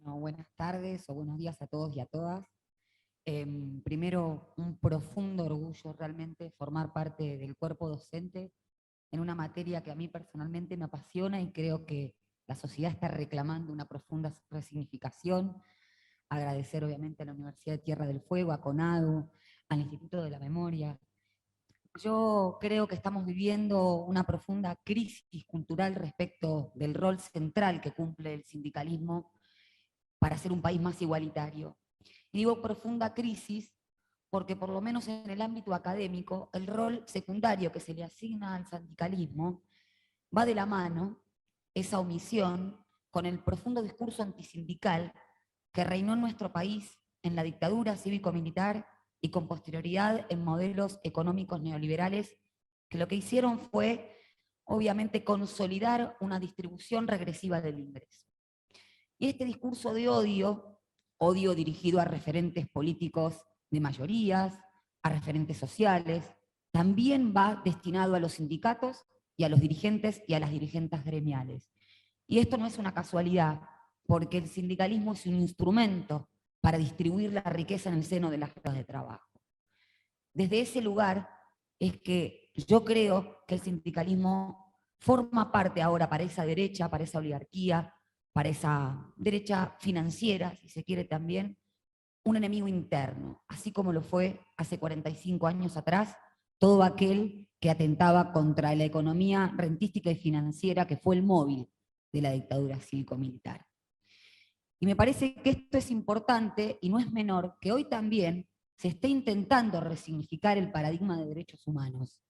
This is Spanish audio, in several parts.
Bueno, buenas tardes o buenos días a todos y a todas. Primero, un profundo orgullo realmente formar parte del cuerpo docente en una materia que a mí personalmente me apasiona y creo que la sociedad está reclamando una profunda resignificación. Agradecer obviamente a la Universidad de Tierra del Fuego, a CONADU, al Instituto de la Memoria. Yo creo que estamos viviendo una profunda crisis cultural respecto del rol central que cumple el sindicalismo para ser un país más igualitario. Y digo profunda crisis porque por lo menos en el ámbito académico, el rol secundario que se le asigna al sindicalismo va de la mano, esa omisión, con el profundo discurso antisindical que reinó en nuestro país en la dictadura cívico-militar y con posterioridad en modelos económicos neoliberales que lo que hicieron fue, obviamente, consolidar una distribución regresiva del ingreso. Y este discurso de odio, odio dirigido a referentes políticos de mayorías, a referentes sociales, también va destinado a los sindicatos y a los dirigentes y a las dirigentes gremiales. Y esto no es una casualidad, porque el sindicalismo es un instrumento para distribuir la riqueza en el seno de las fuerzas de trabajo. Desde ese lugar es que yo creo que el sindicalismo forma parte ahora para esa derecha, para esa oligarquía, para esa derecha financiera, si se quiere también, un enemigo interno, así como lo fue hace 45 años atrás todo aquel que atentaba contra la economía rentística y financiera que fue el móvil de la dictadura cívico-militar. Y me parece que esto es importante y no es menor que hoy también se esté intentando resignificar el paradigma de derechos humanos.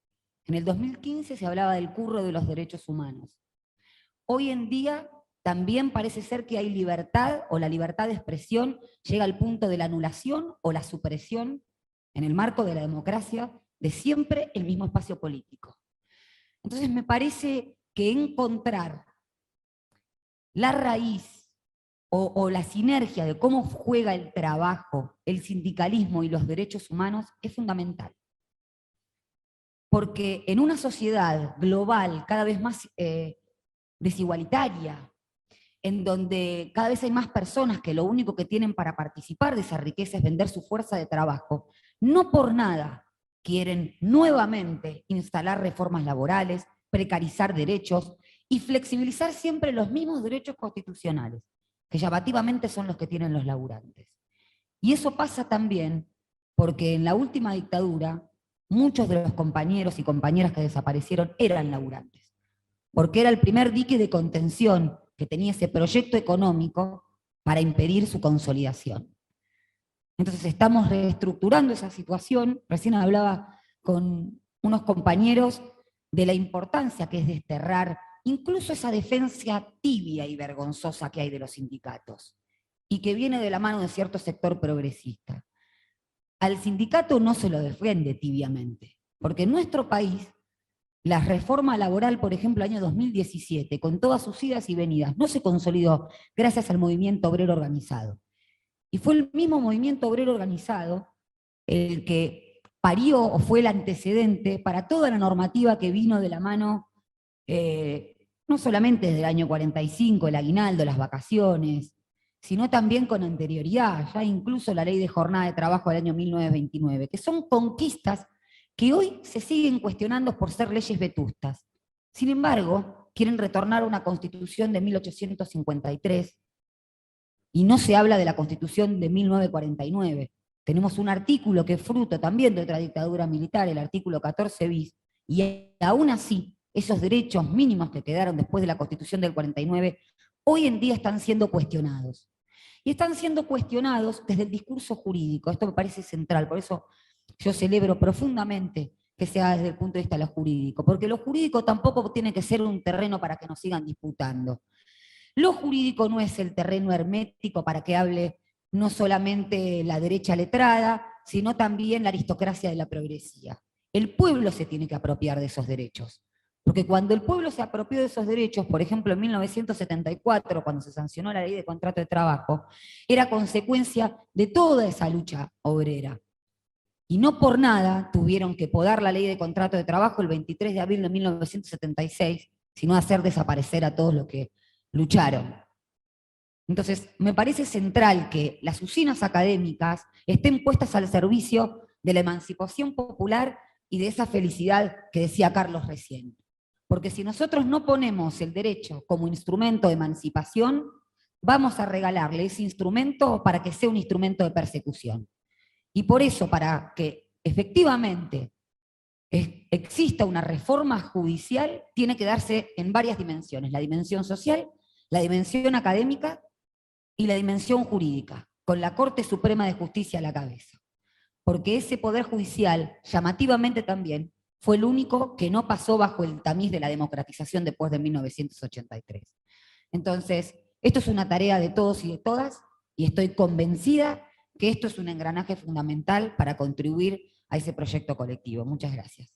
En el 2015 se hablaba del curro de los derechos humanos. Hoy en día también parece ser que hay libertad o la libertad de expresión llega al punto de la anulación o la supresión en el marco de la democracia de siempre el mismo espacio político. Entonces me parece que encontrar la raíz o la sinergia de cómo juega el trabajo, el sindicalismo y los derechos humanos es fundamental. Porque en una sociedad global cada vez más desigualitaria, en donde cada vez hay más personas que lo único que tienen para participar de esa riqueza es vender su fuerza de trabajo, no por nada quieren nuevamente instalar reformas laborales, precarizar derechos y flexibilizar siempre los mismos derechos constitucionales, que llamativamente son los que tienen los laburantes. Y eso pasa también porque en la última dictadura muchos de los compañeros y compañeras que desaparecieron eran laburantes, porque era el primer dique de contención que tenía ese proyecto económico para impedir su consolidación. Entonces estamos reestructurando esa situación. Recién hablaba con unos compañeros de la importancia que es desterrar incluso esa defensa tibia y vergonzosa que hay de los sindicatos y que viene de la mano de cierto sector progresista. Al sindicato no se lo defiende tibiamente, porque en nuestro país la reforma laboral, por ejemplo, año 2017, con todas sus idas y venidas, no se consolidó gracias al movimiento obrero organizado. Y fue el mismo movimiento obrero organizado el que parió o fue el antecedente para toda la normativa que vino de la mano, no solamente desde el año 45, el aguinaldo, las vacaciones, sino también con anterioridad, ya incluso la ley de jornada de trabajo del año 1929, que son conquistas que hoy se siguen cuestionando por ser leyes vetustas. Sin embargo, quieren retornar a una constitución de 1853 y no se habla de la constitución de 1949. Tenemos un artículo que es fruto también de otra dictadura militar, el artículo 14 bis, y aún así, esos derechos mínimos que quedaron después de la constitución del 49, hoy en día están siendo cuestionados. Y están siendo cuestionados desde el discurso jurídico. Esto me parece central, por eso yo celebro profundamente que sea desde el punto de vista de lo jurídico, porque lo jurídico tampoco tiene que ser un terreno para que nos sigan disputando. Lo jurídico no es el terreno hermético para que hable no solamente la derecha letrada, sino también la aristocracia de la progresía. El pueblo se tiene que apropiar de esos derechos. Porque cuando el pueblo se apropió de esos derechos, por ejemplo en 1974, cuando se sancionó la ley de contrato de trabajo, era consecuencia de toda esa lucha obrera. Y no por nada tuvieron que podar la ley de contrato de trabajo el 23 de abril de 1976, sino hacer desaparecer a todos los que lucharon. Entonces, me parece central que las usinas académicas estén puestas al servicio de la emancipación popular y de esa felicidad que decía Carlos recién. Porque si nosotros no ponemos el derecho como instrumento de emancipación, vamos a regalarle ese instrumento para que sea un instrumento de persecución. Y por eso, para que efectivamente exista una reforma judicial, tiene que darse en varias dimensiones: la dimensión social, la dimensión académica y la dimensión jurídica, con la Corte Suprema de Justicia a la cabeza. Porque ese poder judicial, llamativamente también, fue el único que no pasó bajo el tamiz de la democratización después de 1983. Entonces, esto es una tarea de todos y de todas, y estoy convencida que esto es un engranaje fundamental para contribuir a ese proyecto colectivo. Muchas gracias.